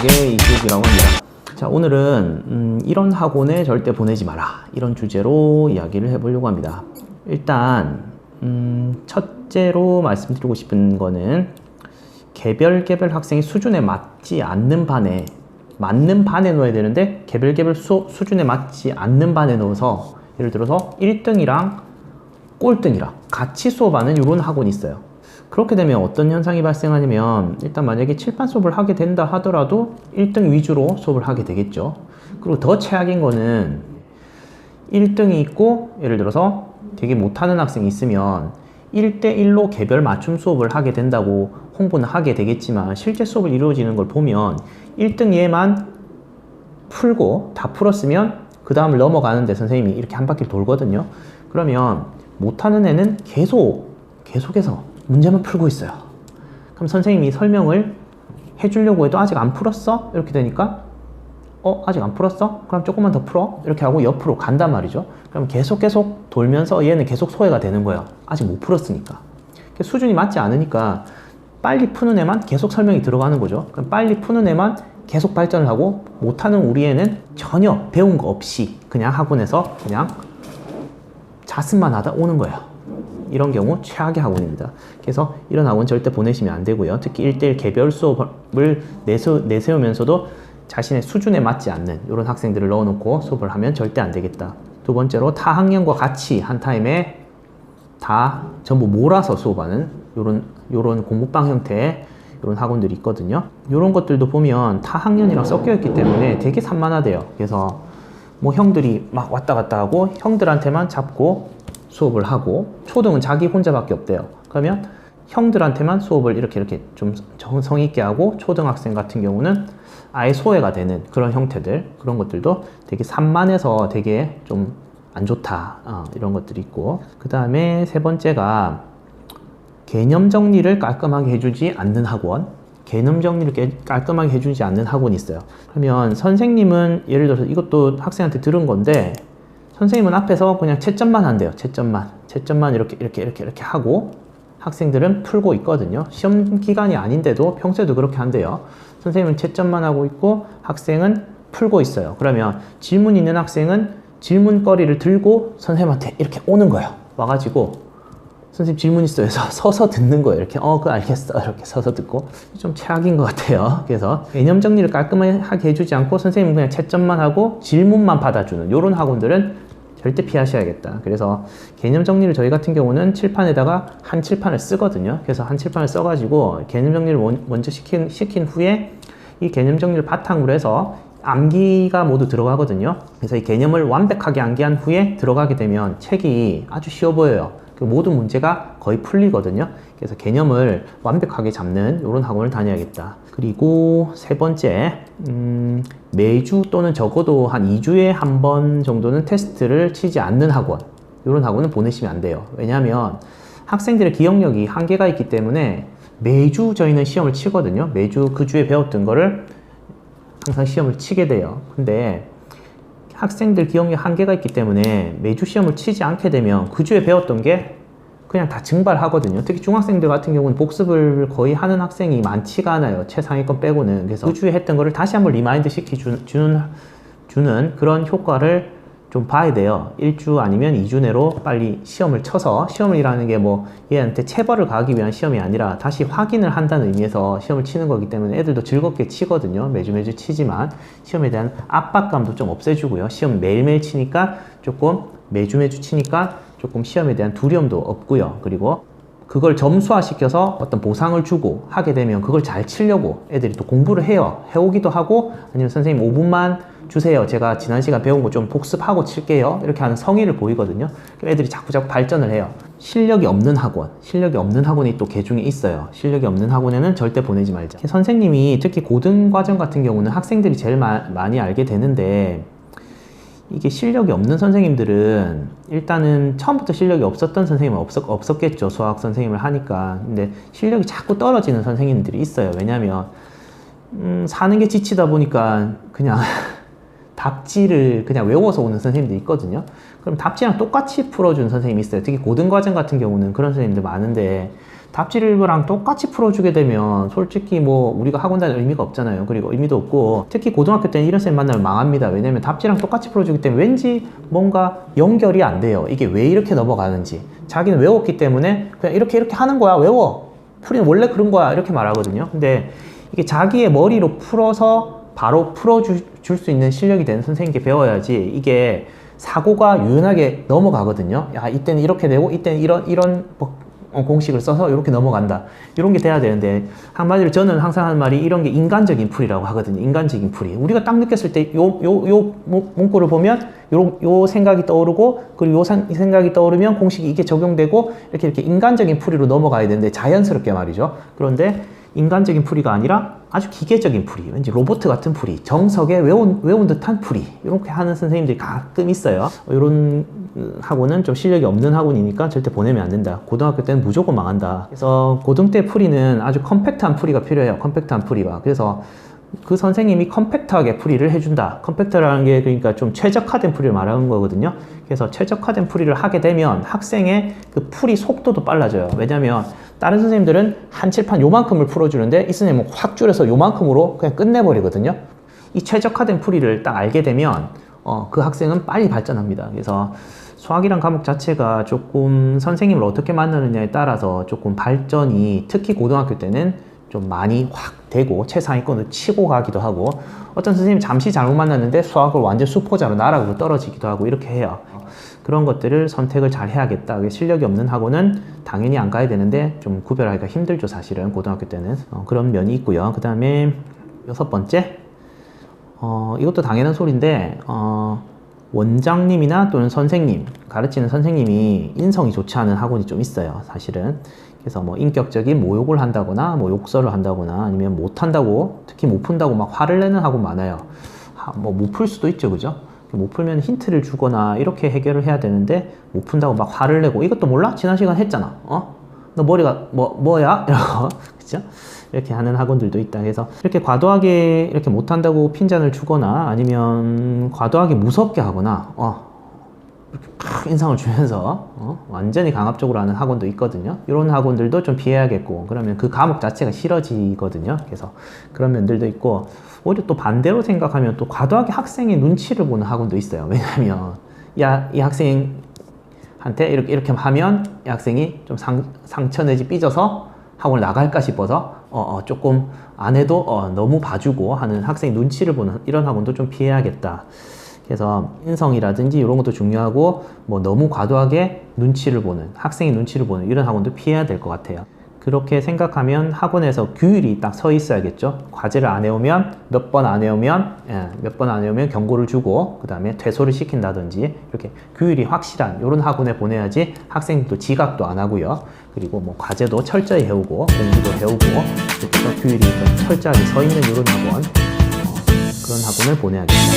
수학의 이수욱이라고 합니다. 자, 오늘은 이런 학원에 절대 보내지 마라, 이런 주제로 이야기를 해보려고 합니다. 일단 첫째로 말씀드리고 싶은 거는 개별 학생이 수준에 맞지 않는 반에, 맞는 반에 넣어야 되는데 개별 수준에 맞지 않는 반에 넣어서, 예를 들어서 1등이랑 꼴등이랑 같이 수업하는 이런 학원이 있어요. 그렇게 되면 어떤 현상이 발생하냐면, 일단 만약에 칠판 수업을 하게 된다 하더라도 1등 위주로 수업을 하게 되겠죠. 그리고 더 최악인 거는 1등이 있고, 예를 들어서 되게 못하는 학생이 있으면 1대1로 개별 맞춤 수업을 하게 된다고 홍보는 하게 되겠지만, 실제 수업을 이루어지는 걸 보면 1등 얘만 풀고 다 풀었으면 그 다음을 넘어가는데 선생님이 이렇게 한 바퀴를 돌거든요. 그러면 못하는 애는 계속해서 문제만 풀고 있어요. 그럼 선생님이 설명을 해주려고 해도 아직 안 풀었어? 이렇게 되니까 아직 안 풀었어? 그럼 조금만 더 풀어? 이렇게 하고 옆으로 간단 말이죠. 그럼 계속 돌면서 얘는 계속 소외가 되는 거예요. 아직 못 풀었으니까. 수준이 맞지 않으니까 빨리 푸는 애만 계속 설명이 들어가는 거죠. 그럼 빨리 푸는 애만 계속 발전을 하고, 못하는 우리 애는 전혀 배운 거 없이 그냥 학원에서 그냥 자습만 하다 오는 거예요. 이런 경우 최악의 학원입니다. 그래서 이런 학원 절대 보내시면 안 되고요. 특히 1대1 개별 수업을 내세우면서도 자신의 수준에 맞지 않는 이런 학생들을 넣어놓고 수업을 하면 절대 안 되겠다. 두 번째로, 타 학년과 같이 한 타임에 다 전부 몰아서 수업하는 요런 공부방 형태의 이런 학원들이 있거든요. 이런 것들도 보면 타 학년이랑 섞여 있기 때문에 되게 산만하대요. 그래서 뭐 형들이 막 왔다 갔다 하고 형들한테만 잡고 수업을 하고, 초등은 자기 혼자밖에 없대요. 그러면 형들한테만 수업을 이렇게 좀 정성 있게 하고, 초등학생 같은 경우는 아예 소외가 되는 그런 형태들, 그런 것들도 되게 산만해서 되게 좀 안 좋다, 이런 것들이 있고, 그 다음에 세 번째가 개념 정리를 깔끔하게 해주지 않는 학원. 개념 정리를 깔끔하게 해주지 않는 학원이 있어요. 그러면 선생님은 예를 들어서 이것도 학생한테 들은 건데, 선생님은 앞에서 그냥 채점만 한대요. 채점만 이렇게 하고 학생들은 풀고 있거든요. 시험 기간이 아닌데도 평소에도 그렇게 한대요. 선생님은 채점만 하고 있고 학생은 풀고 있어요. 그러면 질문 있는 학생은 질문거리를 들고 선생님한테 이렇게 오는 거예요. 와가지고 선생님 질문 있어요. 그래서 서서 듣는 거예요. 이렇게 그거 알겠어. 이렇게 서서 듣고. 좀 최악인 것 같아요. 그래서 개념 정리를 깔끔하게 해주지 않고 선생님은 그냥 채점만 하고 질문만 받아주는 이런 학원들은 절대 피하셔야겠다. 그래서 개념 정리를 저희 같은 경우는 칠판에다가 한 칠판을 쓰거든요. 그래서 한 칠판을 써가지고 개념 정리를 먼저 시킨 후에 이 개념 정리를 바탕으로 해서 암기가 모두 들어가거든요. 그래서 이 개념을 완벽하게 암기한 후에 들어가게 되면 책이 아주 쉬워 보여요. 그 모든 문제가 거의 풀리거든요. 그래서 개념을 완벽하게 잡는 이런 학원을 다녀야겠다. 그리고 세 번째, 매주 또는 적어도 한 2주에 한 번 정도는 테스트를 치지 않는 학원, 이런 학원은 보내시면 안 돼요. 왜냐하면 학생들의 기억력이 한계가 있기 때문에 매주 저희는 시험을 치거든요. 매주 그 주에 배웠던 거를 항상 시험을 치게 돼요. 근데 학생들 기억력 한계가 있기 때문에 매주 시험을 치지 않게 되면 그 주에 배웠던 게 그냥 다 증발하거든요. 특히 중학생들 같은 경우는 복습을 거의 하는 학생이 많지가 않아요. 최상위권 빼고는. 그래서 그 주에 했던 거를 다시 한번 리마인드 시켜주는 그런 효과를 좀 봐야 돼요. 1주 아니면 2주 내로 빨리 시험을 쳐서, 시험이라는 게 뭐 얘한테 체벌을 가하기 위한 시험이 아니라 다시 확인을 한다는 의미에서 시험을 치는 거기 때문에 애들도 즐겁게 치거든요. 매주 치지만 시험에 대한 압박감도 좀 없애주고요. 시험 매일매일 치니까 조금, 매주 치니까 조금 시험에 대한 두려움도 없고요. 그리고 그걸 점수화시켜서 어떤 보상을 주고 하게 되면 그걸 잘 치려고 애들이 또 공부를 해요. 해오기도 하고, 아니면 선생님 5분만 주세요. 제가 지난 시간 배운 거 좀 복습하고 칠게요. 이렇게 하는 성의를 보이거든요. 그럼 애들이 자꾸 발전을 해요. 실력이 없는 학원이 또 개중에 있어요. 실력이 없는 학원에는 절대 보내지 말자. 선생님이 특히 고등과정 같은 경우는 학생들이 제일 많이 알게 되는데, 이게 실력이 없는 선생님들은 일단은 처음부터 실력이 없었던 선생님은 없었겠죠. 수학 선생님을 하니까. 근데 실력이 자꾸 떨어지는 선생님들이 있어요. 왜냐면 사는 게 지치다 보니까 그냥 답지를 그냥 외워서 오는 선생님들이 있거든요. 그럼 답지랑 똑같이 풀어주는 선생님이 있어요. 특히 고등과정 같은 경우는 그런 선생님들 많은데, 답지르랑 똑같이 풀어주게 되면 솔직히 뭐 우리가 학원 다닐 의미가 없잖아요. 그리고 의미도 없고, 특히 고등학교 때는 이런 쌤 만나면 망합니다. 왜냐면 답지랑 똑같이 풀어주기 때문에 왠지 뭔가 연결이 안 돼요. 이게 왜 이렇게 넘어가는지. 자기는 외웠기 때문에 그냥 이렇게 하는 거야. 외워. 풀이는 원래 그런 거야. 이렇게 말하거든요. 근데 이게 자기의 머리로 풀어서 바로 풀어줄 수 있는 실력이 되는 선생님께 배워야지 이게 사고가 유연하게 넘어가거든요. 야, 이때는 이렇게 되고 이때는 이런 공식을 써서 이렇게 넘어간다. 이런 게 돼야 되는데, 한마디로 저는 항상 하는 말이 이런 게 인간적인 풀이라고 하거든요. 인간적인 풀이. 우리가 딱 느꼈을 때 요 문구를 보면 요 생각이 떠오르고, 그리고 요 생각이 떠오르면 공식이 이게 적용되고, 이렇게 인간적인 풀이로 넘어가야 되는데, 자연스럽게 말이죠. 그런데 인간적인 풀이가 아니라 아주 기계적인 풀이, 왠지 로봇 같은 풀이, 정석에 외운 듯한 풀이, 이렇게 하는 선생님들이 가끔 있어요. 이런 학원은 좀 실력이 없는 학원이니까 절대 보내면 안 된다. 고등학교 때는 무조건 망한다. 그래서 고등 때 풀이는 아주 컴팩트한 풀이가 필요해요. 컴팩트한 풀이가. 그래서 그 선생님이 컴팩트하게 풀이를 해준다. 컴팩트라는 게 그러니까 좀 최적화된 풀이를 말하는 거거든요. 그래서 최적화된 풀이를 하게 되면 학생의 그 풀이 속도도 빨라져요. 왜냐면 다른 선생님들은 한 칠판 요만큼을 풀어주는데 이 선생님은 확 줄여서 요만큼으로 그냥 끝내버리거든요. 이 최적화된 풀이를 딱 알게 되면 그 학생은 빨리 발전합니다. 그래서 수학이란 과목 자체가 조금 선생님을 어떻게 만나느냐에 따라서 조금 발전이, 특히 고등학교 때는 좀 많이 확 되고 최상위권을 치고 가기도 하고, 어떤 선생님 잠시 잘못 만났는데 수학을 완전 수포자로 나락으로 떨어지기도 하고 이렇게 해요. 그런 것들을 선택을 잘 해야겠다. 실력이 없는 학원은 당연히 안 가야 되는데 좀 구별하기가 힘들죠, 사실은 고등학교 때는. 그런 면이 있고요. 그 다음에 6번째, 이것도 당연한 소리인데 원장님이나 또는 선생님, 가르치는 선생님이 인성이 좋지 않은 학원이 좀 있어요, 사실은. 그래서 뭐 인격적인 모욕을 한다거나 뭐 욕설을 한다거나 아니면 못한다고, 특히 못 푼다고 막 화를 내는 학원 많아요. 뭐 못 풀 수도 있죠, 그죠? 못 풀면 힌트를 주거나 이렇게 해결을 해야 되는데 못 푼다고 막 화를 내고, 이것도 몰라? 지난 시간 했잖아. 너 머리가 뭐야? 이러고 그죠? 이렇게 하는 학원들도 있다. 그래서 이렇게 과도하게 이렇게 못한다고 핀잔을 주거나 아니면 과도하게 무섭게 하거나 이렇게 팍 인상을 주면서 완전히 강압적으로 하는 학원도 있거든요. 이런 학원들도 좀 피해야겠고, 그러면 그 과목 자체가 싫어지거든요. 그래서 그런 면들도 있고, 오히려 또 반대로 생각하면 또 과도하게 학생의 눈치를 보는 학원도 있어요. 왜냐면 이 학생한테 이렇게 하면 이 학생이 좀 상처 내지 삐져서 학원을 나갈까 싶어서 조금 안 해도 너무 봐주고 하는 학생의 눈치를 보는 이런 학원도 좀 피해야겠다. 그래서 인성이라든지 이런 것도 중요하고, 뭐 너무 과도하게 눈치를 보는, 학생의 눈치를 보는 이런 학원도 피해야 될 것 같아요. 그렇게 생각하면 학원에서 규율이 딱 서 있어야겠죠. 과제를 안 해오면, 몇 번 안 해오면 경고를 주고, 그 다음에 퇴소를 시킨다든지, 이렇게 규율이 확실한 이런 학원에 보내야지 학생도 지각도 안 하고요. 그리고 뭐 과제도 철저히 해오고, 공부도 해오고, 그래서 규율이 좀 철저하게 서 있는 이런 학원, 그런 학원을 보내야겠다.